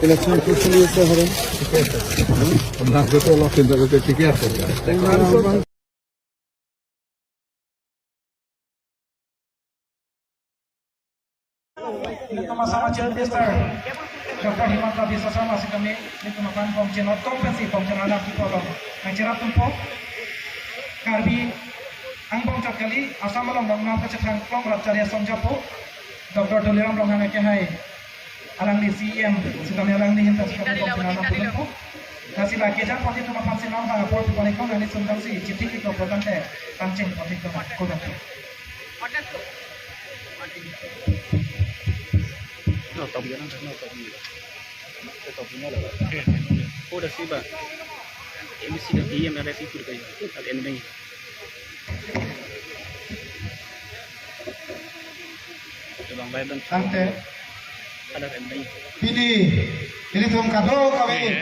Election কি চলিছে হবে আপনাকে তো অলপ চিন্তা করতে ঠিকই আছে Dr.Himanta Biswa Sharma kami ditunakan pemcinot kompensi pemcinana people mencerat tumpuk karbi angbong kali Assam malam bangna kecetang klong racarya somjapo Dr. Doliram bangna kehai alang di CM kami alang di hintas kami pemcinana tumpuk kasih lagi jangan pasti cuma pasti nama por pipanikon dan sumdang si citik itu program teh kancing pasti cuma kodam no topnya udah sih bang ini sih dah diam ada sih pun kayak ada ending bang baik bang santai ada ending ini tuh kado kami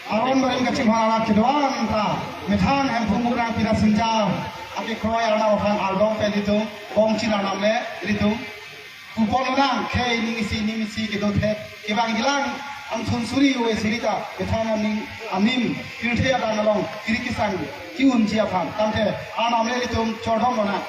Aronbarim kecil malam kedoan ta metan hem pungurang tidak senjam aki kroy arna ofan album pe itu bom cina namle itu kupon orang kei nimisi gitu teh kebang gilang amsun suri we surita betana ning amim kirte ada nalong kiri kisang kiun cia pam tamte anamle itu chodom mana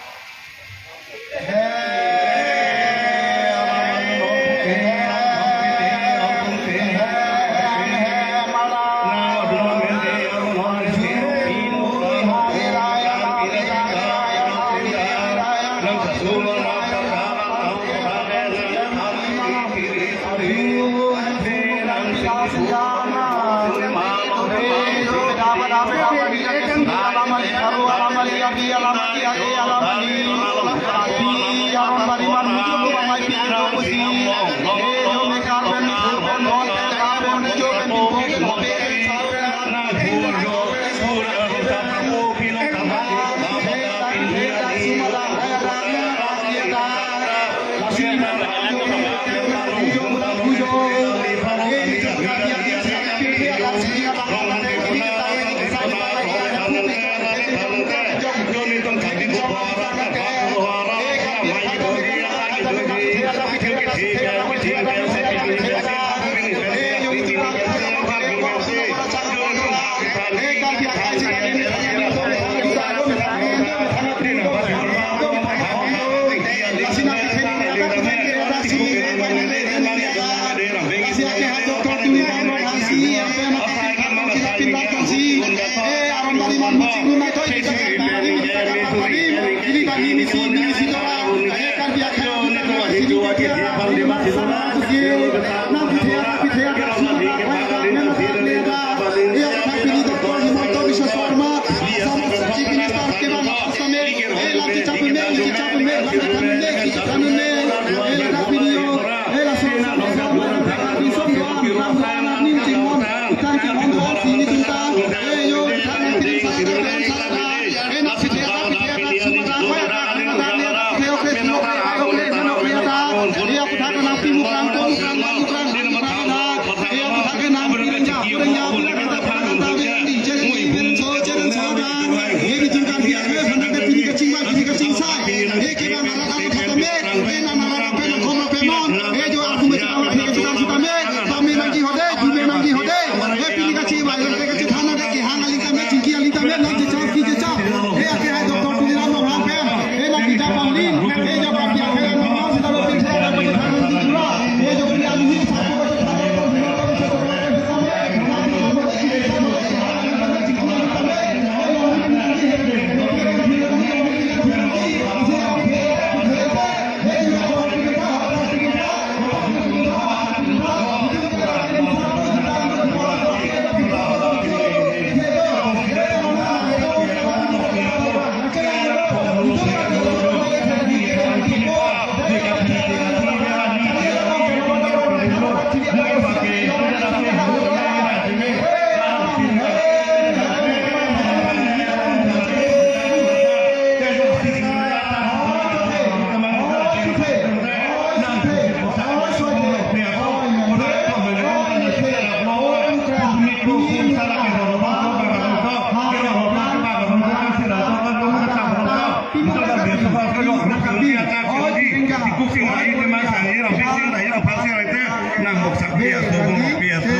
ma sang ni orang sing dah yang pasal itu nang bok sak biar tu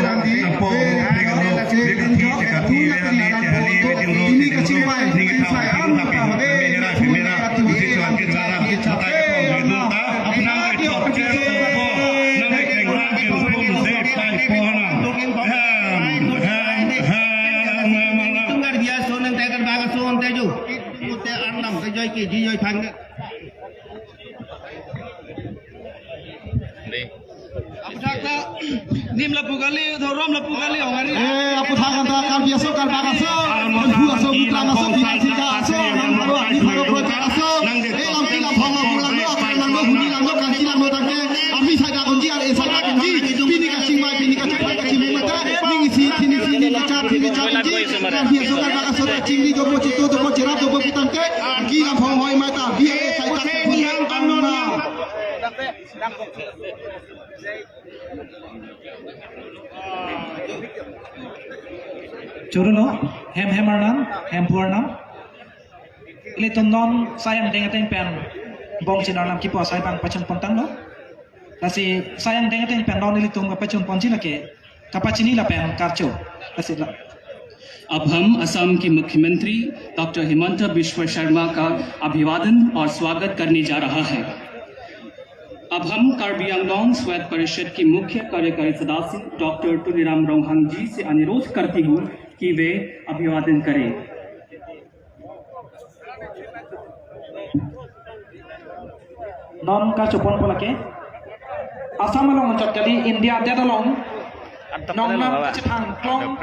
nang po dekat ti ni ini kecil pai ni kita am tapi merah isi tuan kita lah kita itu अपना के torture को नवे के ग्राम के रूप से पाई पोना tunggal dia sonan tekan bagas son teju te annam ke joy ki ji joy phang apa thakta nim la pugali thorom la pugali hongari apa thakta kan biasa kan bagas menhu aso putra aso kita aso nang baru di baru project aso lam tila phang pulang nang huni nang kan tila no tangke ami saja kunci ada saja kunci bini ka singmai bini ka cepat ka cimi mata ning si ni ka bini ka kunci kan biasa kan bagas so cimi do po cito do po cerap do po putan ke ki lam phang hoi mata biar sai tak pulang amma Churuno, hem purnam. Ile non sayang dengan pen bong sinarnam kipo asai bang pacun pontang no. Kasi sayang dengan pen non ile tum pacun ponci lake kapacini la pen karcho. Kasi la. अब हम असम के मुख्यमंत्री doctor Himanta Biswa Sharma का अभिवादन और स्वागत करने जा रहा है। अब हम कार्बी आंगलोंग स्वायत्त परिषद की मुख्य कार्यकारी सदस्य डॉक्टर तुलीराम रोहांग जी से अनुरोध करती हूँ कि वे अभिवादन करें। Non kachupon polake. Assam along chakali India dedalong. Nong nam chithang klong.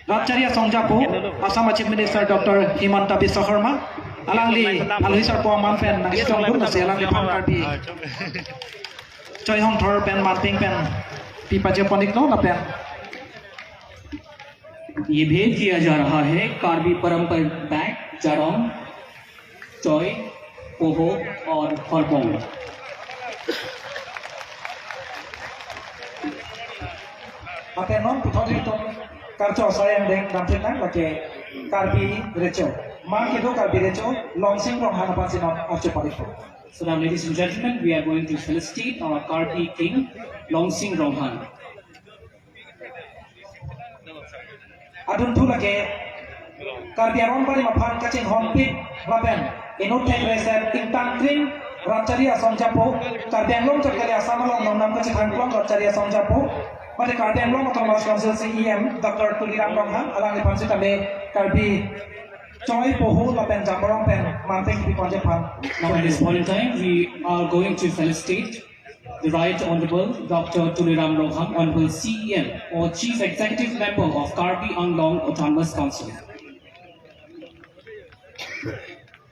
Rajcharia Songjapo, Assam Chief Minister Dr. Himanta Biswa Sharma, alangli alhisar po man pen nang chitong dun na siya alangli pang karbi. Choi hong thor pen man ping pen pipa japonik no na pen. ये भेद किया जा रहा है कार्बी परंपरिक bag जारोंग चोय पोहो और हरपोंग Ate non puthori tom karcho sayang deng damchin nang lake karbi recho. Ma kedo karbi recho launching from Hanapansi non of Pariko. So now, ladies and gentlemen, we are going to felicitate our Karbi King, Longsing Rohan. Adun tu lake karbi Aronbarim aphan kaching hompi laben inut tek reset intang kring Rajcharia Songjapo karbi anglong chakali Assam along nam kaching hanglong Rajcharia Songjapo. Pada karbi anglong autonomous council CM Dr. Himanta alang lipansi tabe karbi choi pohu laben jamborong pen manting di konjepan. Now at this point in time, we are going to felicitate the Right Honorable Dr. Tuliram Roham, Honorable CEM or Chief Executive Member of Karbi Anglong Autonomous Council.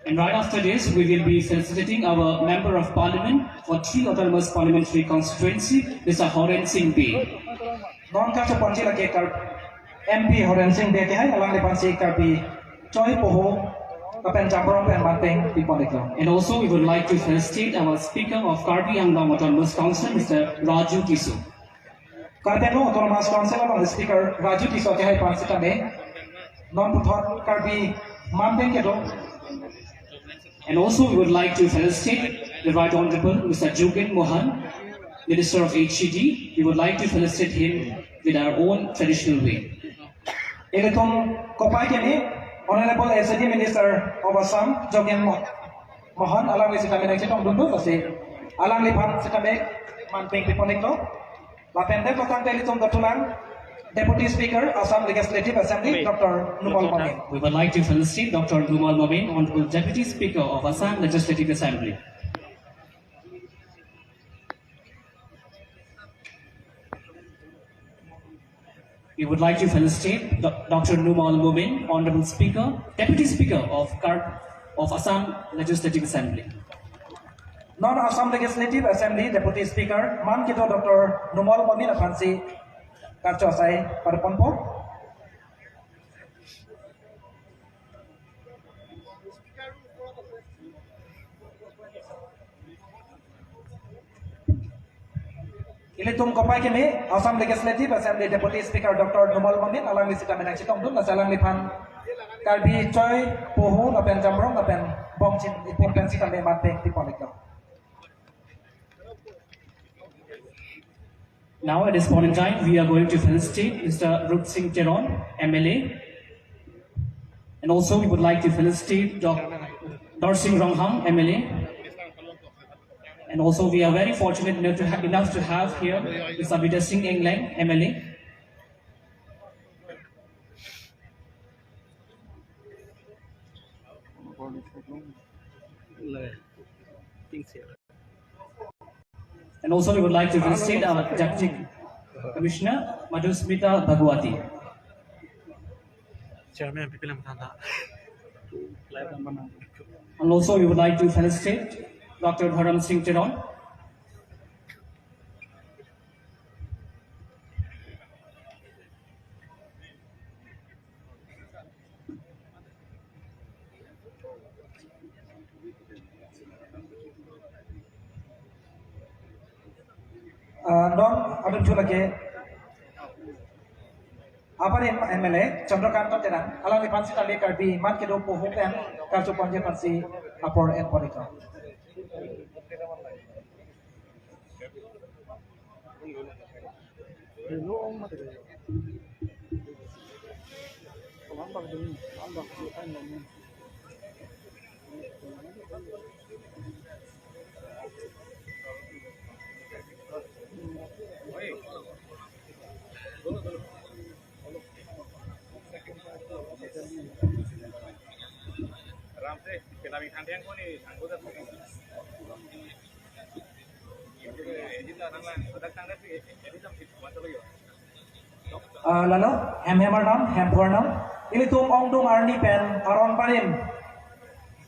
And right after this, we will be felicitating our Member of Parliament for 3 Autonomous Parliamentary Constituency, Mr. Horen Singh B. Non kacho ponji lake kar MP Horen Singh B ke hai alang lipansi karbi choi pohu laben jamborong pen manting di konjeklo. And also, we would like to felicitate our Speaker of Karbi Anglong Autonomous Council, Mr. Raju Tisu. Karbi Anglong Autonomous Council along Speaker Raju Tisu ke hai pansi tabe non puthor karbi manting ke do. And also, we would like to felicitate the Right Honorable Mr. Jugen Mohan, Minister of HCD. We would like to felicitate him with our own traditional way. Eletum kopai kini Honorable HCD Minister of Assam Jugen Mohan alang li sitabe nak chetong dundu basi alang li phan sitabe manting piponik to lapen de kotang telitum datulang Deputy Speaker Assam Legislative Assembly Dr. Numal Momin. We would like to felicitate Dr. Numal Momin, Honorable Deputy Speaker of Assam Legislative Assembly. We would like to felicitate Dr. Numal Momin, Honorable Speaker, Deputy Speaker of Assam Legislative Assembly. Non Assam Legislative Assembly Deputy Speaker Man Kito Dr. Numal Momin Afansi Karcho Sai Parponpo. Ilitum kopai kini Assam Legislative Assembly Deputy Speaker Dr. Numal Momin alang li sita menak citong dun nasalang lipan karbi choi pohu lapen jamrong lapen bong chin ipon pensi tambe mate tipon iklo. Now at this point in time, we are going to felicitate Mr. Rup Singh Teron, MLA. And also we would like to felicitate Dr. Singh Rongham, MLA. And also we are very fortunate enough to have here Mr. Abhida Singh Englang, MLA. And also we would like to felicitate our Deputy Commissioner, Madhusmita Bhagwati. And also we would like to felicitate Dr. Dharam Singh Teron. Non adun tu lagi apa ni MLA Chandrakant Teran alang dipansi tali karbi mat kedo pohuk dan kartu panja pansi apor et porika. Lalu hem purnam ini tum ong dung arni pen Aronbarim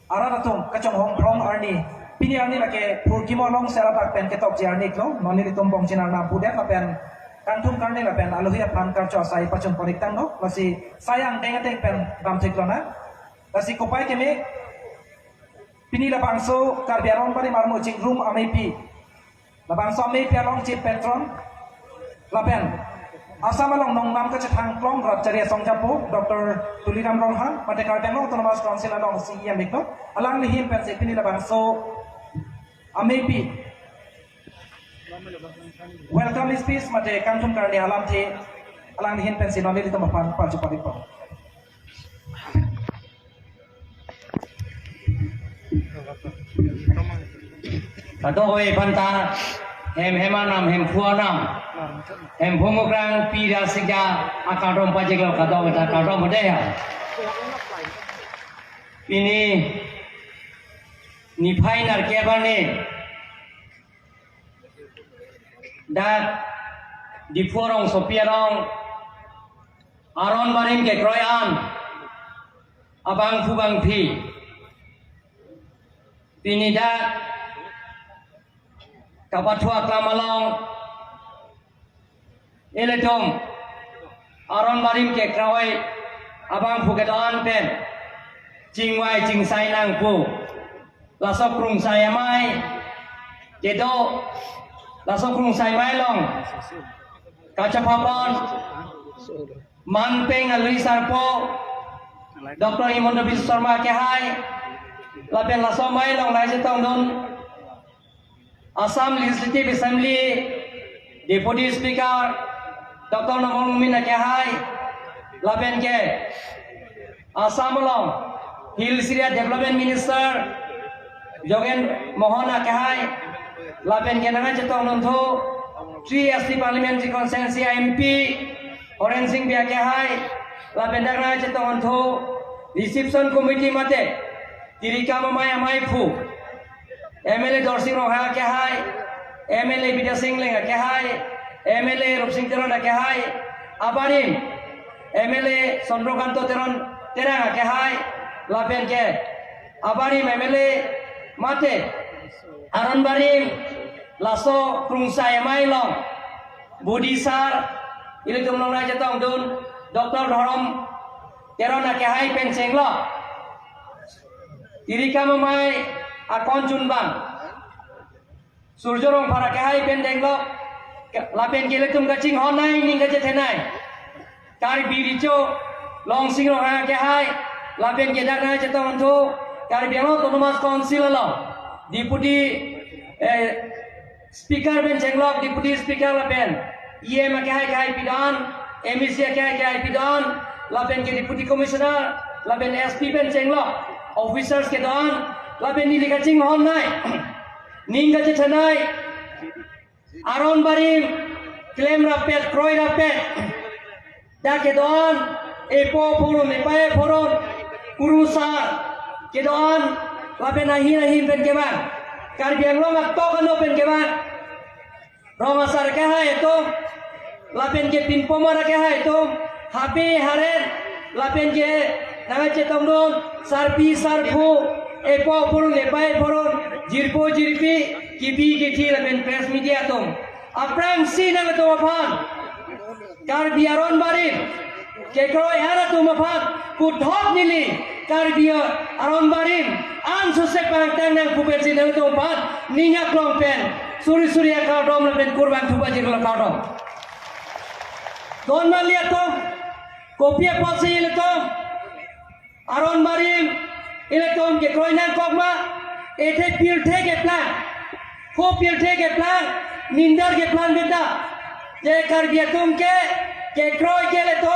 aradatum kacang hong prong arni pini arni lagi purkimo long seratak pen ketok jarni klo noni tum bong cinar na budet la pen kantum karni la pen aluhia pan karco sai pacun poliktang no masih sayang teng pen ram teklona masih kopai kemi pini la bangso karbi Aronbarim armu chingrum ameipi la bangso ameipi along chip petron la pen Assam along nong nam chetong klong Ratcharia Songjapo Dr. Tuliram Ronghan Mate Karteng Autonomous Council along CM Dr. Alang lihim pensi pini labang so ameipi. Welcome speech mate kantum karni alam thi alang lihim pensi noli dito mapan paju palipo. Kadoi banta hemanam hempuanam hempumukrang pira sija akadom pajeglo kadom ta kadom budaya ini nifainar kebane dat di forong sopiarong Aronbarim ke kroyan abang fubang phi ini dat kapatua klamalong eletom Aronbarim ke krawai abang fugadaan pen jingwai jingsai nang pu lasok krung saya mai kedo lasok krung saya mai long kaca papon manpeng alui sarpo Dr. Himanta Biswa Sharma ke hai lapen lasok mai long lai chetong don Assam Legislative Assembly Deputy Speaker Dr. Namong Mina Kehai Lapen ke Assam Long Hills Area Development Minister Jogen Mohana Kehai Lapen ke Nanga Chetong Nontho 3ST Parliamentary Constituency MP Oren Singh Bia Kehai Lapen Nanga Chetong Nontho Reception Committee Mate Tirika Mamaya Maifu MLA Dr. Singh Rongham ke hai MLA Abhida Singh Englang ke hai MLA Rup Singh Teron ke hai Aronbarim MLA Chandrakant Teron Terang ke hai lapen ke Aronbarim MLA mate Aronbarim laso krungsa emai long Budisar ili tumlong na chetong dun Dr. Dharam Teron ke hai penseng lo tirika mamai akon junbang surjorong para kahai pendeng lo lapen gele tum kaching honai ning kache thenai karbi richo long sing ro ha kahai lapen gedak na chetong antho karbi autonomous council lo deputy speaker ben jenglok deputy speaker lapen ये में क्या है पिदान MC क्या है पिदान लापेन के deputy commissioner लापेन एसपी पेन चेंगलो ऑफिसर्स के दान लापेन नी लिखा चिंग होन नाय निंगा चेचनाय Aronbarim claim rapet kroy rapet दा के दान एपो फोरन एपाए फोरन कुरुसार के दान लापेन नहीं पेन के बाद कार्बी आंगलों में तो कनो पेन के बाद रोमासार क्या है तो लापेन के पिन पोमर क्या है तो हापे हरेन लापेन के नगा चेतों दोन सारपी सारफो एपो फोरन एपाए फोरन जिरपो जिरपी किबी किथी लापेन प्रेस मीडिया तो अप्रांग सी नगा तो अफान कार्बी Aronbarim के kroy हरा तो अफान कुधोक निली कार्बी Aronbarim आन सुसे पांगतांग नंग पुपेसी नगा तो अफान निंगा क्लोंग पेन सूरी काउडोम लापेन कुर्बान थुपा जिरला काउडोम दोन मान लिया तो कोपिया पास ये तो Aronbarim इले तो उनके कोई ना कोपमा एथे पिल्ठे के प्लान को पिल्ठे के प्लान निंदर के प्लान बेटा जे कार्बिया तुम के क्रोय के ले तो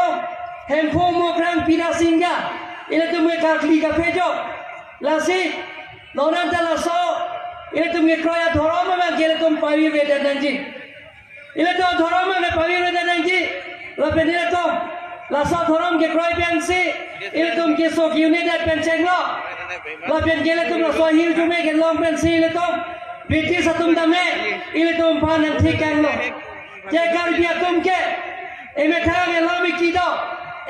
हेमफो मोक्रंग पिना सिंगा इले तुम के काकली का फेजो लासी लोनान तलासो इले तुम के क्रोय धोरों में के ले तुम पावी बेटा नंजी इले तो धोरों में पावी बेटा नंजी लापेन इले तो लासा धोरों के क्रोय पेंसी इले तुम के सो यूनिटेड पेंचेंगलो लापेन के ले तुम लासो हिल जुमे के लोंग पेंसी इले तो ब्रिटिश तुम दमे इले तुम पानन ठीक करलो जे कार्बिया तुम के एमे थांग एलामी कीदो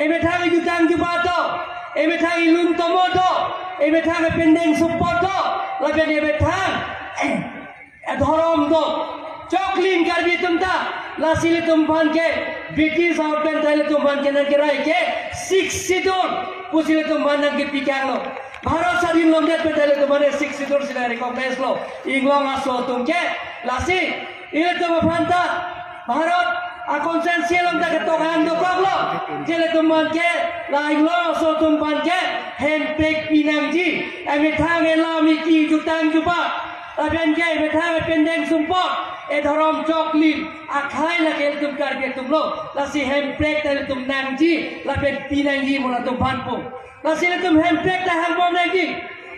एमे थांग युतांग जुबातो एमे थांग इलुन तोमोतो एमे थांग पेंडेंग सुपोतो लापेन एमे थांग धोरों दो चौकलीन कार्बी तुम ता लासिले तुम पान के ब्रिटिश आउट पेन थाले तुम पान के नन के राय के 6 सीटों पुसिले तुम पान नन के पिकांगलो भारत स्वाधीन लोंगे पे थाले तुम पाने 6 सीटों सिला रिकॉग्नाइज लो इंग्लैंड आसो तुम के लासी इले तुम पान ता भारत अकॉन्सेंसियल लोंगे के तो गान दो कोगलो जेले तुम पान के ला इंग्लैंड आसो तुम पान के हैंडब्रेक पिनांगजी एमे थांग एलामी की जुतांग जुबा अबेन के एमे थांग पेंडेंग सुम्पो ए धरम चॉकलिन आखाई लगे तुम कार्बिया तुम लो लासी हैंडब्रेक ताले तुम नांगजी लापेन पिनांगजी मोला तुम भानपो लासी ले तुम हैंडब्रेक ता हांगबो नांगजी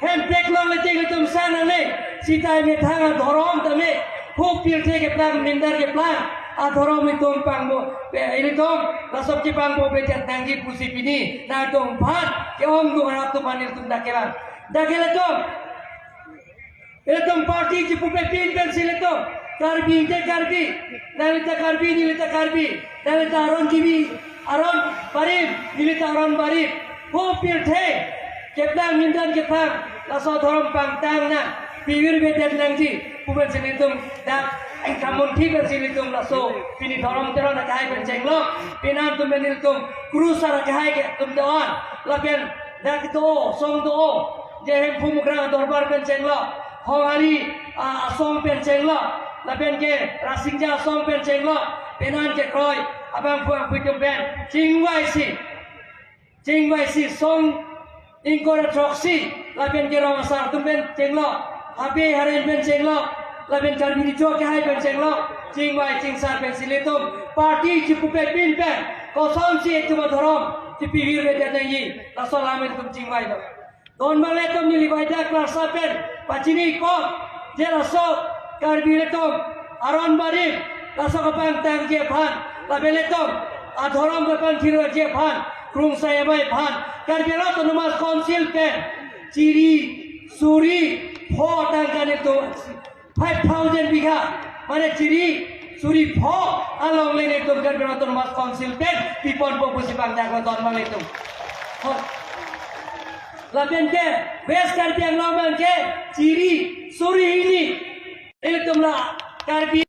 हैंडब्रेक लो ले तेगे तुम साना ले सीता में थांगा धरम तमे खूब पिरथे के प्लान निंदर के प्लान आ धरम में तुम पांगबो इले तुम लासब की पांगबो बेटे नांगजी पुसी पिनी ना तुम भान के ओम दो ना तुम माने तुम दाकेला तुम इले तुम पार्टी की पुपे पिन पेंसिल तो कार्बी ते कार्बी नालिता कार्बी निलिता कार्बी नालिता Aronbarim निलिता Aronbarim हो पिरथे केप्लांग निंदन के पांग लासो धरम पांग तांग ना पिविर बेटेन नांगजी पुबेन सिनि तुम दा कामुन ठीक सिनि तुम लासो पिनी धरम तेरो ना काय पेन चेंगलो पिनान तुम बेनिल तुम क्रूसा रा काय के तुम दोन लापेन दा तो सोंग दो जे हेम फुमुग्रा दरबार pen चेंगलो होंगाली असोंग pen चेंगलो लापेन K रासिंजा असोंग pen चेंगलो पेनान K क्रोय abang puang puitum ben chingwaisi song ingkora troksi lapen ke rong asar tum ben chenglo hape haren ben chenglo lapen karbini jo ke hai ben chenglo chingwai chingsar ben siletum party chipupe pin ben kosong si itu madhorom cipivir be janai laso lamen tum chingwai do don male tum ni libaida klasa pen pachini ko je laso karbile tum Aronbarim laso kapang tang je phan labele tum adhorom kapang thiro je phan krung saya bai phan karbila to numas council pen chiri suri pho tang kane to 5000 bigha mane chiri suri pho along lene to karbila to numas council pen pipon po pusi bang jagwa ton male tum laben ke west karbiang lomang ke chiri suri ini ele tumla karbi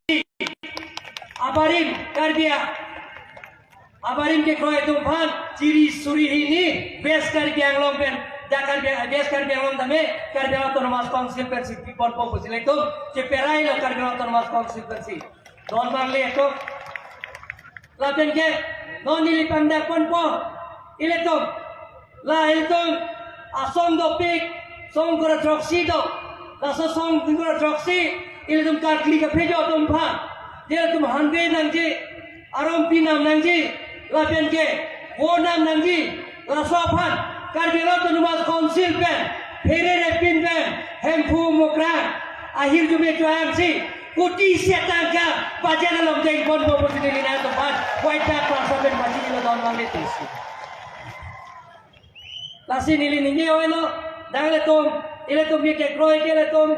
Aronbarim के खोए तुम फान चिरी सुरी ही नी base कर बियांगलों pen जाकर base कर बियांगलों दमे कर बियांगलों तो नमाज काउंसिल पर सी पीपल पो पुछले तुम जे पेराई लो कर बियांगलों तो नमाज काउंसिल पर सी दोन बार ले तो लापेन के नॉन इली पंडा पन पो इले तुम ला इले तुम असोंग दो पिक सोंग करा ट्रॉक्सी दो लासो सोंग करा ट्रॉक्सी इले तुम कारकली का भेजो तुम फान जे तुम हंगे नंगे arom pinam nangji lapen ke wo nam nangji la sopan karbi autonomous council pen ferere pin pen hempu mukran akhir jume tuang si kuti setangka bajan lom jeng pon bo posini na to pat white back class pen baji lo don wang letis lasi nili ningi oelo dangle tom ile tom ye ke kroi ke le tom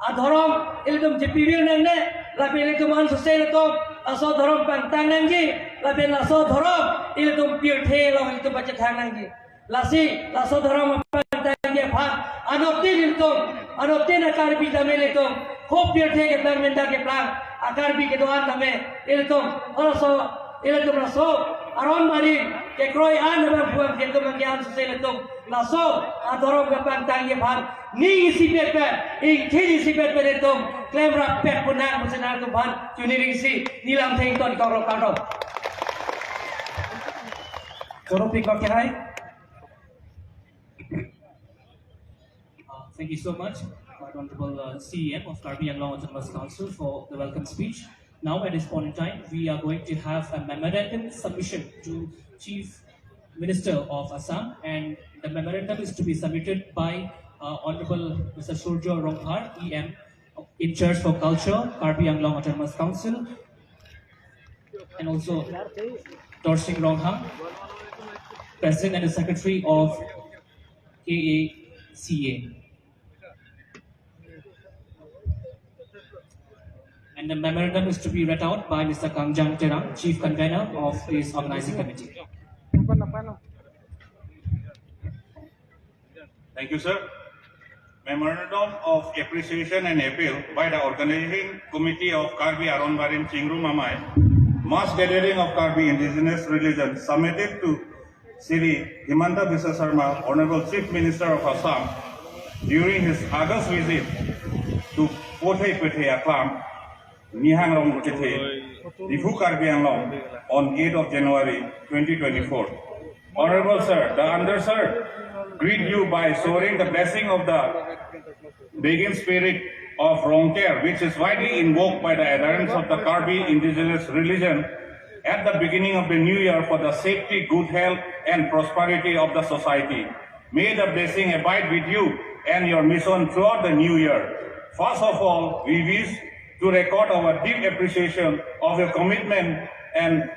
adhorom ile tom jepiril nangne lape ile tom an susel tom aso dhorom pantang nangji lape laso dhorom ile tom pir the lo ile tom baca thang nangji lasi laso dhorom pantang ye phat anopti ile tom anopti na karbi dame ile tom khop pir the ke plan menta ke plan akarbi ke doan dame ile tom olaso ile tom laso Aronbarim ke kroi an na buang ke tom ke an susel tom laso adhorom ke pantang ye phat ni sipet pe ing thili sipet pe tom claim rap pet punang musena tu ban juniring si nilam theng ton karo karo Topic of Hai. Thank you so much, Honorable CM of Karbi Anglong Autonomous Council, for the welcome speech. Now, at this point in time, we are going to have a memorandum submission to Chief Minister of Assam, and the memorandum is to be submitted by Honorable Mr. Surjo Ronghar, EM, in charge for culture, Karbi Anglong Autonomous Council, and also Dorsing Rongham, President and Secretary of KACA. And the memorandum is to be read out by Mr. Kangjang Terang, Chief Convener of this organizing committee. Thank you, sir. Memorandum of appreciation and appeal by the organizing committee of Karbi Aronbarim Chingrum mass gathering of Karbi indigenous religion submitted to CM Himanta Biswa Sharma, Honorable Chief Minister of Assam, during his August visit to Pothai Pethe Assam, Nihang Rong Kethe, Difu Karbi Anglong, on 8th of January 2024. Honorable Sir, the underserved greet you by showing the blessing of the begging spirit of Rongker, which is widely invoked by the adherents of the Karbi indigenous religion at the beginning of the new year for the safety, good health, and prosperity of the society. May the blessing abide with you and your mission throughout the new year. First of all, we wish to record our deep appreciation of your commitment and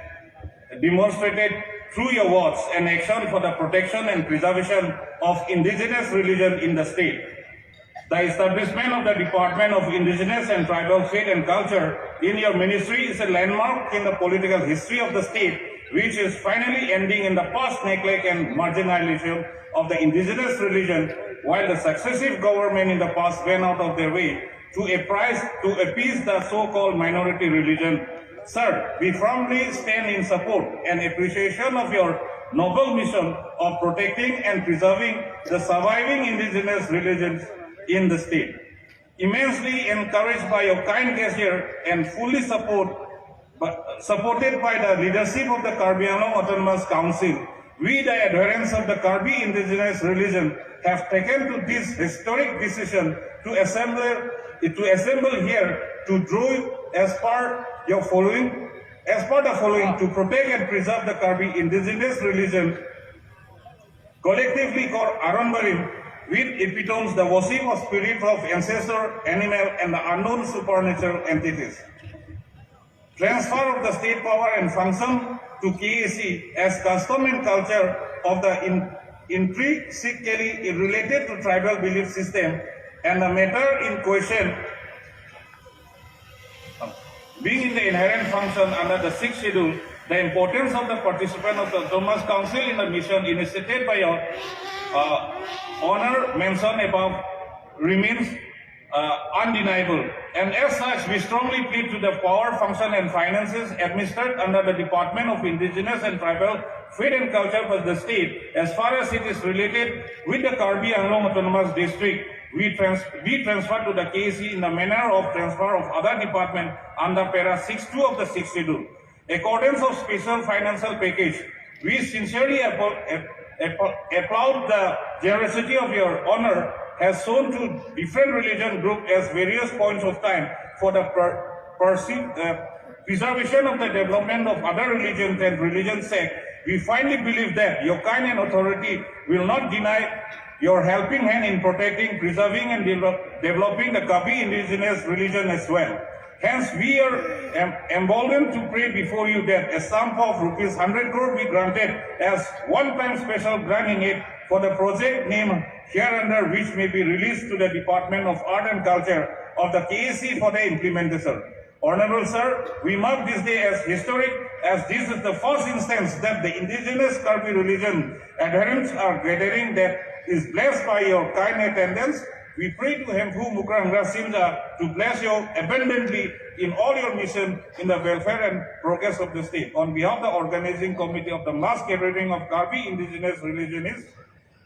demonstrated through your words and action for the protection and preservation of indigenous religion in the state. The establishment of the Department of Indigenous and Tribal Faith and Culture in your ministry is a landmark in the political history of the state, which is finally ending in the past neglect and marginalization of the indigenous religion, while the successive government in the past went out of their way to appease the so-called minority religion. Sir, we firmly stand in support and appreciation of your noble mission of protecting and preserving the surviving indigenous religions in the state. Immensely encouraged by your kind gesture and fully supported by the leadership of the Karbi Anglong Autonomous Council, we, the adherents of the Karbi indigenous religion, have taken to this historic decision to assemble here to draw as part the following to protect and preserve the Karbi indigenous religion, collectively called Aronbarim, which epitomes the worship of spirits of ancestor, animal, and the unknown supernatural entities. Transfer of the state power and function to KAC as custom and culture of the intrinsically related to tribal belief system, and the matter in question being in the inherent function under the 6th schedule, the importance of the participant of the Autonomous Council in the mission initiated by your honor mentioned above remains undeniable. And as such, we strongly plead to the power, function, and finances administered under the Department of Indigenous and Tribal Faith and Culture for the state, as far as it is related with the Karbi Anglong Autonomous District, we transfer to the KAC in the manner of transfer of other department under para 6.2 of the 6th schedule. Accordance of special financial package, we sincerely applaud the generosity of your honor has shown to different religion groups at various points of time for the preservation of the development of other religions and religion sect, we firmly believe that your kind and authority will not deny your helping hand in protecting, preserving, and developing the Karbi indigenous religion as well. Hence, we are emboldened to pray before you that a sum of rupees 100 crore be granted as one-time special grant in aid for the project named hereunder, which may be released to the Department of Art and Culture of the KAC for the implementation. Honorable Sir, we mark this day as historic, as this is the first instance that the indigenous Karbi religion adherents are gathering that is blessed by your kind attendance. We pray to Hempu Mukrangra Simja to bless you abundantly in all your mission in the welfare and progress of the state. On behalf of the organizing committee of the mass gathering of Karbi indigenous religionists,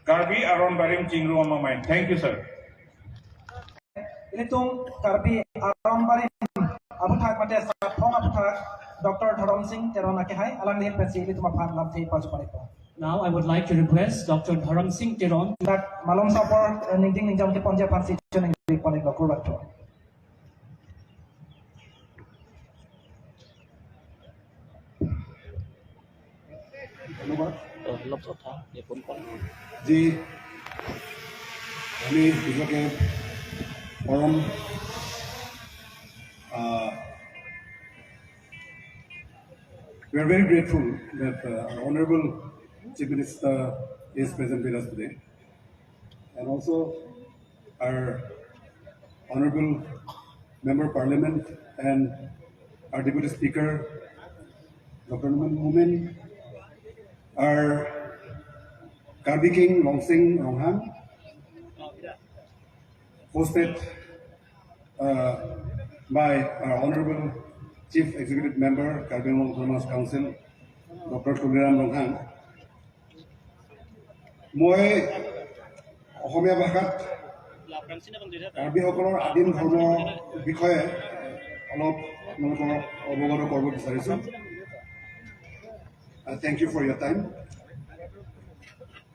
Karbi Aronbarim Chingrum Amai. Thank you, sir. Ilitung Karbi Aronbarim Abuthak Mate Sathong Abuthak Dr. Dharam Teron Akehai Alang Lihin Pensi Ilitung Aphan Lamthi Pajupariko. Now I would like to request Dr. Dharam Singh Teron. That Malom Sapor Ningding Ningjam Ki Ponja Pansi Chuning Panik Kurbato. जी हमें विश्व के परम we are very grateful that our Honorable Chief Minister is present with us today, and also our Honorable Member of Parliament and our Deputy Speaker, Dr. Mumin, our Karbi King Longsing Rongham, hosted by our Honorable Chief Executive Member, Karbi Autonomous Council, Dr. Tuliram Rongham. মই অসমীয়া ভাষাত কাৰ্বিসকলৰ আদিম ধৰ্মৰ বিষয়ে অলপ আপোনালোকক অৱগত কৰিব বিচাৰিছোঁ। Thank you for your time.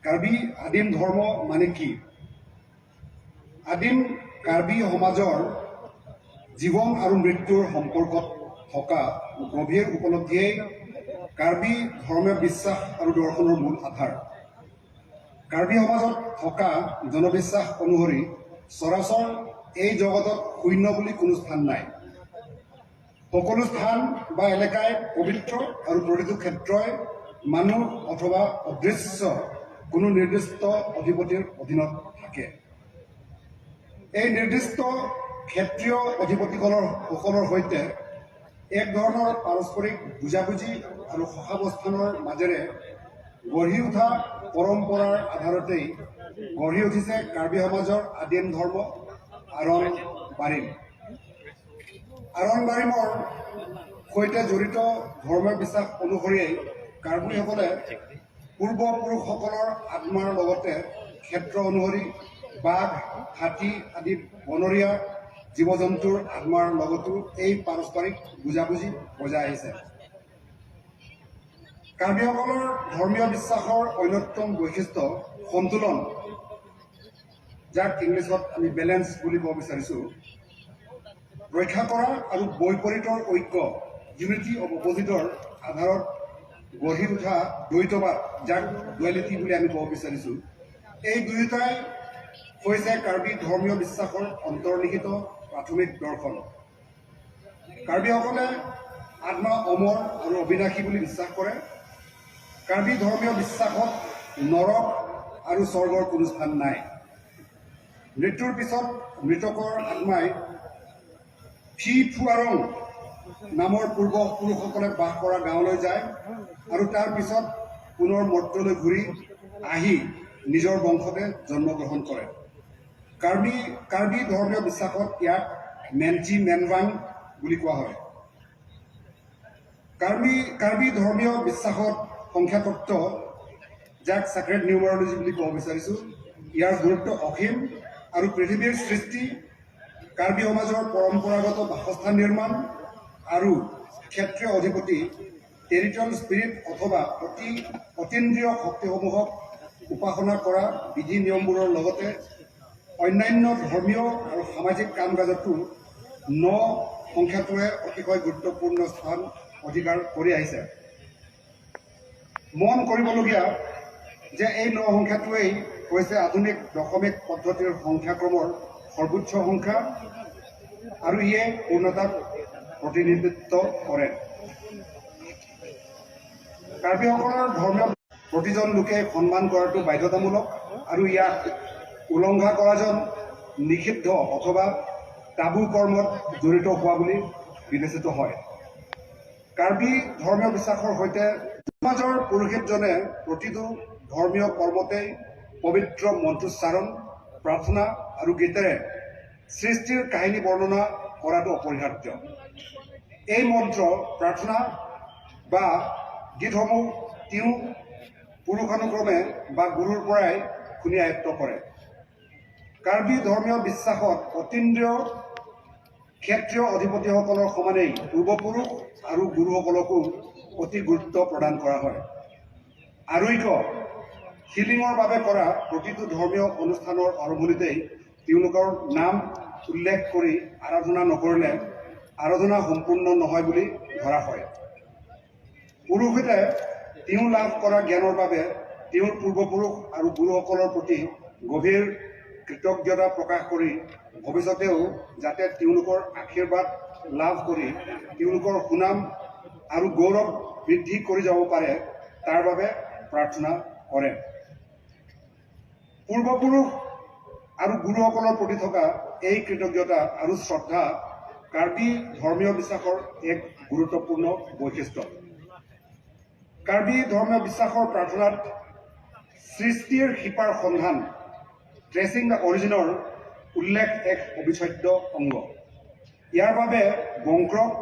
Karbi আদিম ধৰ্ম মানে কি? আদিম কাৰ্বি সমাজৰ জীৱন আৰু মৃত্যুৰ সম্পৰ্কত থকা গভীৰ উপলব্ধিয়ে কাৰ্বি ধৰ্মীয় বিশ্বাস আৰু দৰ্শনৰ মূল আধাৰ। কাৰ্বি সমাজত থকা জনবিশ্বাস অনুসৰি সৰাসৰ এই জগতত শূন্য বুলি কোনো স্থান নাই। সকলো স্থান বা এলেকাই পবিত্ৰ আৰু প্ৰতিটো ক্ষেত্ৰই মানুহ অথবা অদৃশ্য কোনো নিৰ্দিষ্ট অধিপতিৰ অধীনত থাকে। এই নিৰ্দিষ্ট ক্ষেত্ৰীয় অধিপতিসকলৰ সৈতে এক ধৰণৰ পাৰস্পৰিক বুজাবুজি আৰু সহাৱস্থানৰ মাজেৰে গঢ়ি উঠা পৰম্পৰাৰ আধাৰতেই গঢ়ি উঠিছে কাৰ্বি সমাজৰ আদিম ধৰ্ম আৰণবাৰিম। আৰণবাৰিমৰ সৈতে জড়িত ধৰ্মীয় বিশ্বাস অনুসৰিয়েই কাৰ্বিসকলে পূৰ্বপুৰুষসকলৰ আত্মাৰ লগতে ক্ষেত্ৰ অনুসৰি বাঘ, হাতী আদি বনৰীয়া জীৱ জন্তুৰ আত্মাৰ লগতো এই পাৰস্পৰিক বুজাবুজি বজাই আহিছে। কাৰ্বিসকলৰ ধৰ্মীয় বিশ্বাসৰ অন্যতম বৈশিষ্ট্য সন্তুলন, যাক ইংলিছত আমি বেলেঞ্চ বুলি ক'ব বিচাৰিছোঁ, ৰক্ষা কৰা আৰু বৈপৰীতৰ ঐক্য, ইউনিটি অফ অপজিটৰ আধাৰত গঢ়ি উঠা দ্বৈতবাদ, যাক ডুৱেলিটি বুলি আমি ক'ব বিচাৰিছোঁ। এই দুয়োটাই হৈছে কাৰ্বি ধৰ্মীয় বিশ্বাসৰ অন্তৰ্নিহিত প্ৰাথমিক দৰ্শন। কাৰ্বিসকলে আত্মা অমৰ আৰু অবিনাশী বুলি বিশ্বাস কৰে। কাৰ্বি ধৰ্মীয় বিশ্বাসত নৰক আৰু স্বৰ্গৰ কোনো স্থান নাই। মৃত্যুৰ পিছত মৃতকৰ আত্মাই ফি ফুৱাৰং নামৰ পূৰ্বপুৰুষসকলে বাস কৰা গাঁৱলৈ যায় আৰু তাৰ পিছত পুনৰ মৰ্ত্যলৈ ঘূৰি আহি নিজৰ বংশতে জন্মগ্ৰহণ কৰে। কাৰ্বি ধৰ্মীয় বিশ্বাসত ইয়াক মেনচি মেনৱাং বুলি কোৱা হয়। কাৰ্বি ধৰ্মীয় বিশ্বাসত সংখ্যাতত্ত্ব, যাক ছেক্ৰেড নিউমাৰলজি বুলি ক'ব বিচাৰিছোঁ, ইয়াৰ গুৰুত্ব অসীম আৰু পৃথিৱীৰ সৃষ্টি, কাৰ্বি সমাজৰ পৰম্পৰাগত বাসস্থান নিৰ্মাণ আৰু ক্ষেত্ৰীয় অধিপতি টেৰিটৰিয়েল স্পিৰিট অথবা অতীন্দ্ৰিয় শক্তিসমূহক উপাসনা কৰা বিধি নিয়মবোৰৰ লগতে অন্যান্য ধৰ্মীয় আৰু সামাজিক কাম কাজতো সংখ্যাটোৱে অতিশয় গুৰুত্বপূৰ্ণ স্থান অধিকাৰ কৰি আহিছে। মন কৰিবলগীয়া যে এই ন সংখ্যাটোৱেই হৈছে আধুনিক দশমিক পদ্ধতিৰ সংখ্যাক্ৰমৰ সৰ্বোচ্চ সংখ্যা আৰু ইয়ে পূৰ্ণতাক প্ৰতিনিধিত্ব কৰে। কাৰ্বিসকলৰ ধৰ্মীয় প্ৰতিজন লোকে সন্মান কৰাটো বাধ্যতামূলক আৰু ইয়াক উলংঘা কৰাজন নিষিদ্ধ অথবা টাবু কৰ্মত জড়িত হোৱা বুলি বিবেচিত হয়। কাৰ্বি ধৰ্মীয় বিশ্বাসৰ সৈতে সমাজৰ পুৰোহিতজনে প্ৰতিটো ধৰ্মীয় কৰ্মতেই পবিত্ৰ মন্ত্ৰোচ্চাৰণ, প্ৰাৰ্থনা আৰু গীতেৰে সৃষ্টিৰ কাহিনী বৰ্ণনা কৰাটো অপৰিহাৰ্য। এই মন্ত্ৰ, প্ৰাৰ্থনা বা গীতসমূহ তেওঁ পুৰুষানুক্ৰমে বা গুৰুৰ পৰাই শুনি আয়ত্ত কৰে। কাৰ্বি ধৰ্মীয় বিশ্বাসত অতীন্দ্ৰিয় ক্ষেত্ৰীয় অধিপতিসকলৰ সমানেই পূৰ্বপুৰুষ আৰু গুৰুসকলকো অতি গুৰুত্ব প্ৰদান কৰা হয়। আৰোগ্য হিলিঙৰ বাবে কৰা প্ৰতিটো ধৰ্মীয় অনুষ্ঠানৰ আৰম্ভণিতেই তেওঁলোকৰ নাম উল্লেখ কৰি আৰাধনা নকৰিলে আৰাধনা সম্পূৰ্ণ নহয় বুলি ধৰা হয়। পুৰোহিতে তেওঁ লাভ কৰা জ্ঞানৰ বাবে তেওঁৰ পূৰ্বপুৰুষ আৰু গুৰুসকলৰ প্ৰতি গভীৰ কৃতজ্ঞতা প্ৰকাশ কৰি ভৱিষ্যতেও যাতে তেওঁলোকৰ আশীৰ্বাদ লাভ কৰি তেওঁলোকৰ সুনাম আৰু গৌৰৱ বৃদ্ধি কৰি যাব পাৰে তাৰ বাবে প্ৰাৰ্থনা কৰে। পূৰ্বপুৰুষ আৰু গুৰুসকলৰ প্ৰতি থকা এই কৃতজ্ঞতা আৰু শ্ৰদ্ধা কাৰ্বি ধৰ্মীয় বিশ্বাসৰ এক গুৰুত্বপূৰ্ণ বৈশিষ্ট্য। কাৰ্বি ধৰ্মীয় বিশ্বাসৰ প্ৰাৰ্থনাত সৃষ্টিৰ শিপাৰ সন্ধান, ট্ৰেচিং দ্য অৰিজিনৰ উল্লেখ এক অবিচ্ছেদ্য অংগ। ইয়াৰ বাবে বংক্ৰক,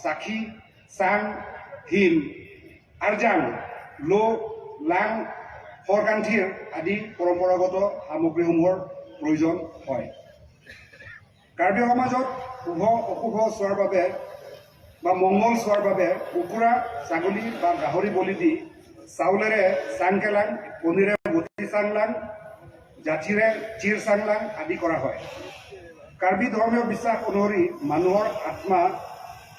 চাখি, চাং, হিম, আৰজাং, লো, লাং, ফৰকান্থিৰ আদি পৰম্পৰাগত সামগ্ৰীসমূহৰ প্ৰয়োজন হয়। কাৰ্বি সমাজত শুভ অশুভ চোৱাৰ বাবে বা মংগল চোৱাৰ বাবে কুকুৰা, ছাগলী বা গাহৰি বলি দি চাউলেৰে চাংকেলাং, কণীৰে বটি চাংলাং, জাঠিৰে চিৰ চাংলাং আদি কৰা হয়। কাৰ্বি ধৰ্মীয় বিশ্বাস অনুসৰি মানুহৰ আত্মা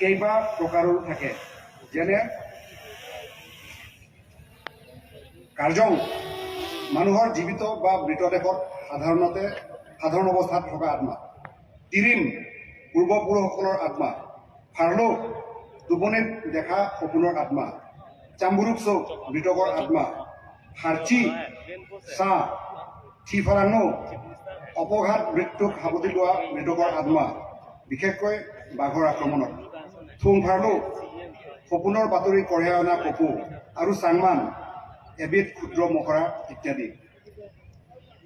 কেইবা প্ৰকাৰৰ থাকে, যেনে কাৰ্জং মানুহৰ জীৱিত বা মৃতদেহত সাধাৰণ অৱস্থাত থকা আত্মা, তিৰিম পূৰ্বপুৰুষসকলৰ আত্মা, ফাৰ্লো টোপনিত দেখা সপোনৰ আত্মা, চাম্বুৰুকচৌ মৃতকৰ আত্মা, হাৰ্চি চা থিফাৰাঙো অপঘাত মৃত্যুক সাৱটি লোৱা মৃতকৰ আত্মা, বিশেষকৈ বাঘৰ আক্ৰমণত, থুংফাৰ্লো সপোনৰ বাতৰি কঢ়িয়াই অনা কপু আৰু চাংমান এবিধ ক্ষুদ্ৰ মকৰা ইত্যাদি।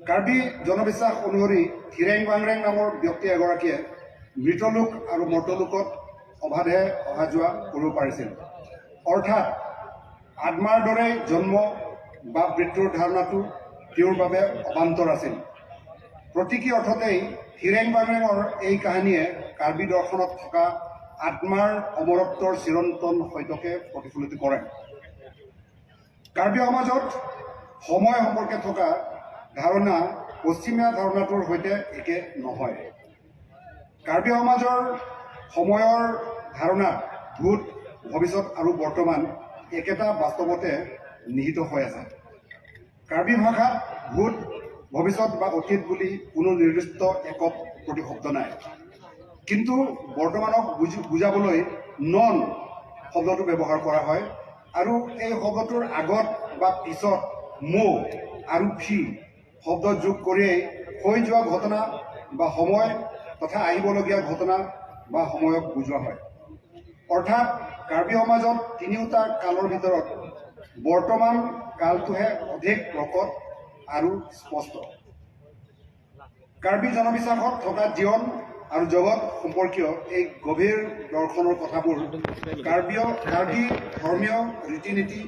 কাৰ্বি জনবিশ্বাস অনুসৰি থিৰেং বাংৰেং নামৰ ব্যক্তি এগৰাকীয়ে মৃতলোক আৰু মৰ্তলোকত অবাধে অহা যোৱা কৰিব পাৰিছিল। অৰ্থাৎ আত্মাৰ দৰে জন্ম বা মৃত্যুৰ ধাৰণাটো তেওঁৰ বাবে অবান্তৰ আছিল। প্ৰতীকী অৰ্থতেই থিৰেং বাংৰেঙৰ এই কাহিনীয়ে কাৰ্বি দৰ্শনত থকা আত্মাৰ অমৰত্বৰ চিৰন্তন সত্যকে প্ৰতিফলিত কৰে। কাৰ্বি সমাজত সময় সম্পৰ্কে থকা ধাৰণা পশ্চিমীয়া ধাৰণাটোৰ সৈতে একে নহয়। কাৰ্বি সমাজৰ সময়ৰ ধাৰণাত ভূত, ভৱিষ্যত আৰু বৰ্তমান একেটা বাস্তৱতে নিহিত হৈ আছে। কাৰ্বি ভাষাত ভূত, ভৱিষ্যত বা অতীত বুলি কোনো নিৰ্দিষ্ট একক প্ৰতিশব্দ নাই, কিন্তু বৰ্তমানক বুজাবলৈ নন শব্দটো ব্যৱহাৰ কৰা হয় আৰু এই শব্দটোৰ আগত বা পিছত মো আৰু ফি শব্দ যোগ কৰিয়েই হৈ যোৱা ঘটনা বা সময় তথা আহিবলগীয়া ঘটনা বা সময়ক বুজোৱা হয়। অৰ্থাৎ কাৰ্বি সমাজত তিনিওটা কালৰ ভিতৰত বৰ্তমান কালটোহে অধিক প্ৰকট আৰু স্পষ্ট। কাৰ্বি জনবিশ্বাসত থকা জীৱন আৰু জগত সম্পৰ্কীয় এই গভীৰ দৰ্শনৰ কথাবোৰ কাৰ্বি ধৰ্মীয় ৰীতি নীতি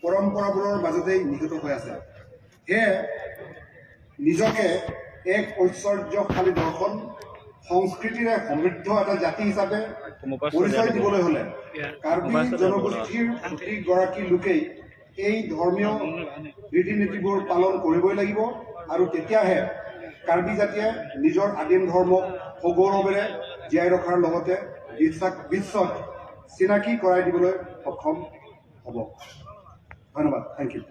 পৰম্পৰাবোৰৰ মাজতেই নিহিত হৈ আছে। সেয়ে নিজকে এক ঐশ্বৰ্যশালী দৰ্শন সংস্কৃতিৰে সমৃদ্ধ এটা জাতি হিচাপে পৰিচয় দিবলৈ হলে কাৰ্বি জনগোষ্ঠীৰ প্ৰতিগৰাকী লোকেই এই ধৰ্মীয় ৰীতি নীতিবোৰ পালন কৰিবই লাগিব আৰু তেতিয়াহে কাৰ্বি জাতিয়ে নিজৰ আদিম ধৰ্মক সগৌৰৱেৰে জীয়াই ৰখাৰ লগতে বিশ্বত চিনাকি কৰাই দিবলৈ সক্ষম হ'ব। ধন্যবাদ। Thank U.